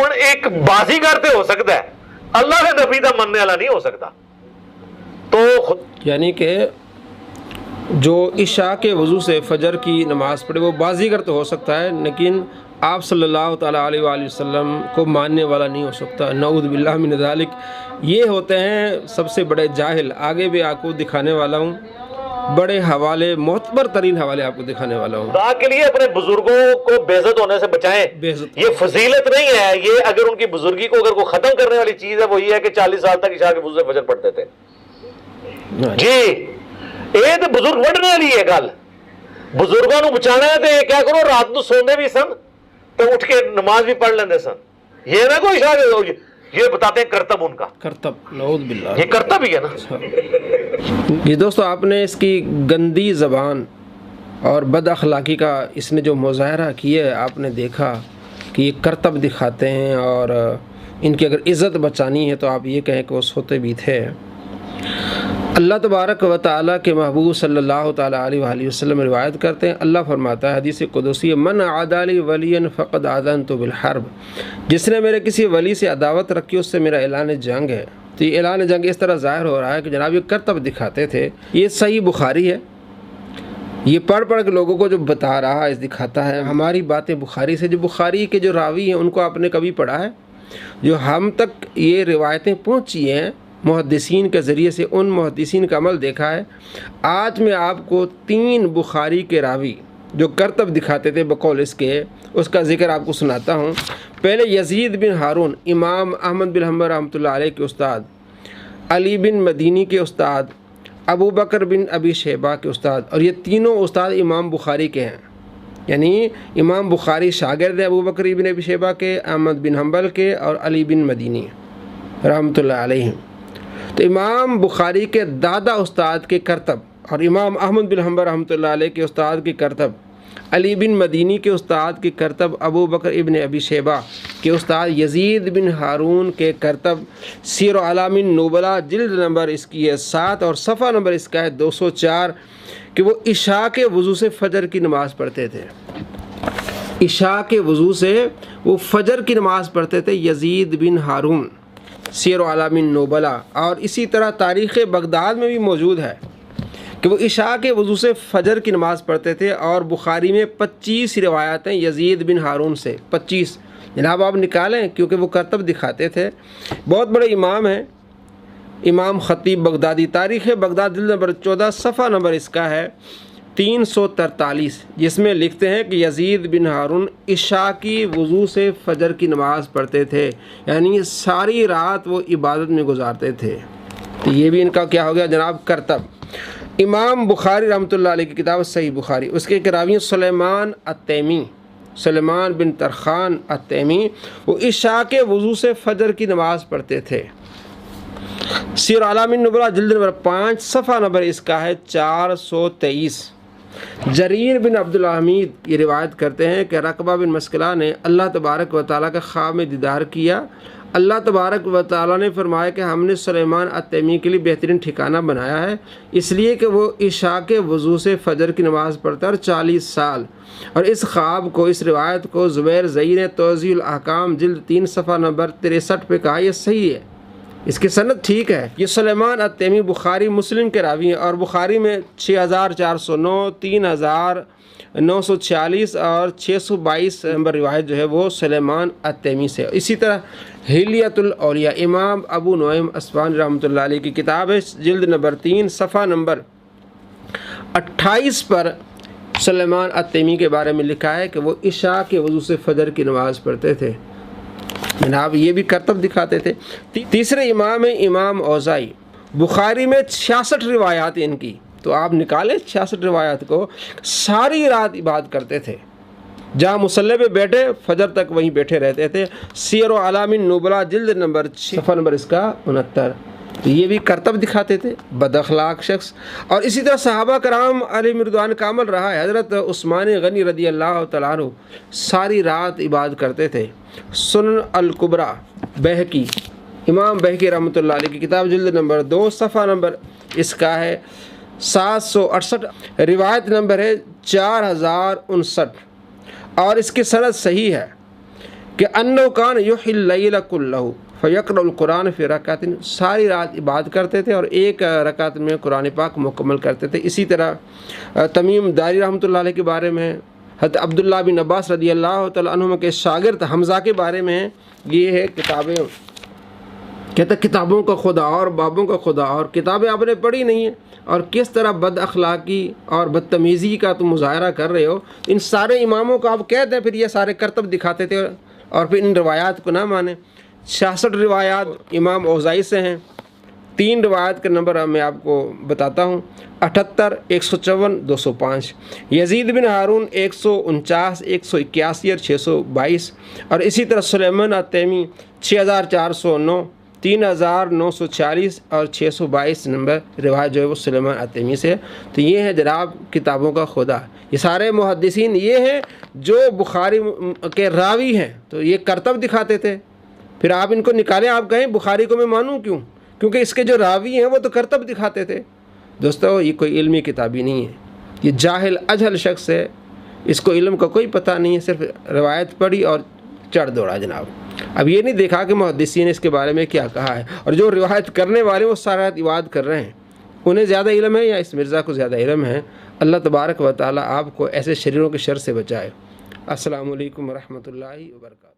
ہوں ایک بازیگر تے ہو سکتا ہے، اللہ کے نبی دا مننے والا نہیں ہو سکتا. تو یعنی کہ جو عشاء کے وضو سے فجر کی نماز پڑھے وہ بازیگر تو ہو سکتا ہے، لیکن آپ صلی اللہ تعالیٰ علیہ وآلہ وسلم کو ماننے والا نہیں ہو سکتا. نعوذ باللہ من ذالک. یہ ہوتے ہیں سب سے بڑے جاہل. آگے بھی آپ کو دکھانے والا ہوں بڑے حوالے، معتبر ترین حوالے آپ کو دکھانے والا ہوں. خدا کے لیے اپنے بزرگوں کو بے عزت ہونے سے بچائیں. یہ فضیلت نہیں ہے، یہ اگر ان کی بزرگی کو اگر کوئی ختم کرنے والی چیز ہے وہ یہ ہے کہ 40 سال تک عشاء کے وضو سے فجر پڑھتے تھے. جی یہ تو بزرگ وڈنے والی ہے گل. بزرگوں کو بچانا ہے تو یہ کیا کرو، رات کو سوندے بھی سن تو اٹھ کے نماز بھی پڑھ لیندے سن. یہ نہ کوئی عشاء یہ بتاتے ہیں کرتب ان کا، کرتب. نعوذ باللہ. یہ کرتب ہی ہے نا. یہ دوستو آپ نے اس کی گندی زبان اور بد اخلاقی کا اس نے جو مظاہرہ کیا ہے، آپ نے دیکھا کہ یہ کرتب دکھاتے ہیں، اور ان کی اگر عزت بچانی ہے تو آپ یہ کہیں کہ وہ سوتے بھی تھے. اللہ تبارک و تعالیٰ کے محبوب صلی اللہ تعالیٰ علیہ وآلہ وسلم روایت کرتے ہیں، اللہ فرماتا ہے حدیث قدسی، من عادی لی ولیا فقد آذنت بالحرب. جس نے میرے کسی ولی سے عداوت رکھی اس سے میرا اعلان جنگ ہے. تو یہ اعلان جنگ اس طرح ظاہر ہو رہا ہے کہ جناب یہ کرتب دکھاتے تھے. یہ صحیح بخاری ہے، یہ پڑھ پڑھ کے لوگوں کو جو بتا رہا ہے دکھاتا ہے ہماری باتیں بخاری سے. جو بخاری کے جو راوی ہیں ان کو آپ نے کبھی پڑھا ہے؟ جو ہم تک یہ روایتیں پہنچی ہیں محدثین کے ذریعے سے، ان محدثین کا عمل دیکھا ہے. آج میں آپ کو 3 بخاری کے راوی جو کرتب دکھاتے تھے بقول اس کا ذکر آپ کو سناتا ہوں. پہلے یزید بن ہارون، امام احمد بن حنبل رحمۃ اللہ علیہ کے استاد، علی بن مدینی کے استاد، ابو بکر بن ابی شیبہ کے استاد، اور یہ تینوں استاد امام بخاری کے ہیں. یعنی امام بخاری شاگرد ابو بکر بن ابی شیبہ کے، احمد بن حنبل کے، اور علی بن مدینی رحمۃ اللہ علیہ. تو امام بخاری کے دادا استاد کے کرتب، اور امام احمد بن حنبل رحمۃ اللہ علیہ کے استاد کے کرتب، علی بن مدینی کے استاد کے کرتب، ابو بکر ابن ابی شیبہ کے استاد یزید بن ہارون کے کرتب، سیر و اعلام النبلاء جلد نمبر اس کی ہے 7 اور صفحہ نمبر اس کا ہے 204 کہ وہ عشاء کے وضو سے فجر کی نماز پڑھتے تھے. عشاء کے وضو سے وہ فجر کی نماز پڑھتے تھے. یزید بن ہارون، سیر و اعلام النبلاء. اور اسی طرح تاریخ بغداد میں بھی موجود ہے کہ وہ عشاء کے وضو سے فجر کی نماز پڑھتے تھے. اور بخاری میں 25 روایات ہیں یزید بن ہارون سے. 25 جناب آپ نکالیں، کیونکہ وہ کرتب دکھاتے تھے. بہت بڑے امام ہیں امام خطیب بغدادی. تاریخ بغداد جلد نمبر 14 صفحہ نمبر اس کا ہے 343، جس میں لکھتے ہیں کہ یزید بن ہارون عشاء کی وضو سے فجر کی نماز پڑھتے تھے، یعنی ساری رات وہ عبادت میں گزارتے تھے. تو یہ بھی ان کا کیا ہو گیا جناب، کرتب. امام بخاری رحمۃ اللہ علیہ کی کتاب صحیح بخاری، اس کے راوی سلیمان التیمی، سلیمان بن ترخان التیمی، وہ عشاء کے وضو سے فجر کی نماز پڑھتے تھے. سیر اعلام النبلاء جلد نمبر 5 صفحہ نمبر اس کا ہے 423. جریر بن عبد الحمید یہ روایت کرتے ہیں کہ رقبہ بن مسکلہ نے اللہ تبارک و تعالیٰ کا خواب میں دیدار کیا. اللہ تبارک و تعالیٰ نے فرمایا کہ ہم نے سلیمان التیمی کے لیے بہترین ٹھکانہ بنایا ہے، اس لیے کہ وہ عشاء کے وضو سے فجر کی نماز پڑھتا ہے 40 سال. اور اس خواب کو، اس روایت کو زبیر زئی نے توضیح الاحکام جلد 3 صفحہ نمبر 63 پہ کہا یہ صحیح ہے، اس کی سند ٹھیک ہے. یہ سلیمان التیمی بخاری مسلم کے راوی ہیں، اور بخاری میں 6409، 3946 اور 622 نمبر روایت جو ہے وہ سلیمان التیمی سے. اسی طرح حلیۃ الاولیاء امام ابو نعیم اصفہانی رحمۃ اللہ علیہ کی کتاب ہے جلد نمبر 3 صفحہ نمبر 28 پر سلیمان التیمی کے بارے میں لکھا ہے کہ وہ عشاء کے وضو سے فجر کی نماز پڑھتے تھے. جناب یہ بھی کرتب دکھاتے تھے. تیسرے امام ہیں امام اوزائی. بخاری میں 66 روایات ان کی، تو آپ نکالیں 66 روایات کو. ساری رات عبادت کرتے تھے، جہاں مصلی پہ بیٹھے فجر تک وہیں بیٹھے رہتے تھے. سیر و اعلام النبلاء جلد نمبر 6 صفحہ نمبر اس کا 69. تو یہ بھی کرتب دکھاتے تھے، بد اخلاق شخص. اور اسی طرح صحابہ کرام علیہ رضوان کا عمل رہا ہے. حضرت عثمان غنی رضی اللہ تعالیٰ عنہ ساری رات عبادت کرتے تھے. سنن الکبریٰ بہقی، امام بہقی رحمۃ اللہ علیہ کی کتاب جلد نمبر 2 صفحہ نمبر اس کا ہے 768، روایت نمبر ہے 4059، اور اس کی سند صحیح ہے کہ انّو کان یحیی اللیل کلہ فیقرأ القرآن فی رکعۃ، ساری رات عبادت کرتے تھے اور ایک رکعت میں قرآن پاک مکمل کرتے تھے۔ اسی طرح تمیم داری رحمۃ اللہ علیہ کے بارے میں، حضرت عبداللہ بن عباس رضی اللہ تعالیٰ عنہما کے شاگرد حمزہ کے بارے میں یہ ہے کتابیں، کہتا کتابوں کا خدا اور بابوں کا خدا، اور کتابیں آپ نے پڑھی نہیں ہیں اور کس طرح بد اخلاقی اور بدتمیزی کا تم مظاہرہ کر رہے ہو۔ ان سارے اماموں کو آپ کہتے ہیں پھر یہ سارے کرتب دکھاتے تھے اور پھر ان روایات کو نہ مانیں۔ 66 روایات امام اوزائی سے ہیں۔ 3 روایت کا نمبر میں آپ کو بتاتا ہوں، 78، 154، 205۔ یزید بن ہارون 149، 181 اور 622، اور اسی طرح سلیمان التیمی 6409، 3946 اور 622 نمبر روایت جو ہے وہ سلیمان التیمی سے۔ تو یہ ہے جناب کتابوں کا خدا۔ یہ سارے محدثین یہ ہیں جو بخاری کے راوی ہیں، تو یہ کرتب دکھاتے تھے۔ پھر آپ ان کو نکالیں، آپ کہیں بخاری کو میں مانوں کیوں؟ کیونکہ اس کے جو راوی ہیں وہ تو کرتب دکھاتے تھے۔ دوستو یہ کوئی علمی کتابی نہیں ہے، یہ جاہل اجہل شخص ہے، اس کو علم کا کوئی پتہ نہیں ہے، صرف روایت پڑھی اور چڑھ دوڑا جناب۔ اب یہ نہیں دیکھا کہ محدثین نے اس کے بارے میں کیا کہا ہے، اور جو روایت کرنے والے وہ سارا رات عبادت کر رہے ہیں، انہیں زیادہ علم ہے یا اس مرزا کو زیادہ علم ہے؟ اللہ تبارک و تعالی آپ کو ایسے شریروں کے شر سے بچائے۔ السلام علیکم ورحمۃ اللہ وبرکاتہ۔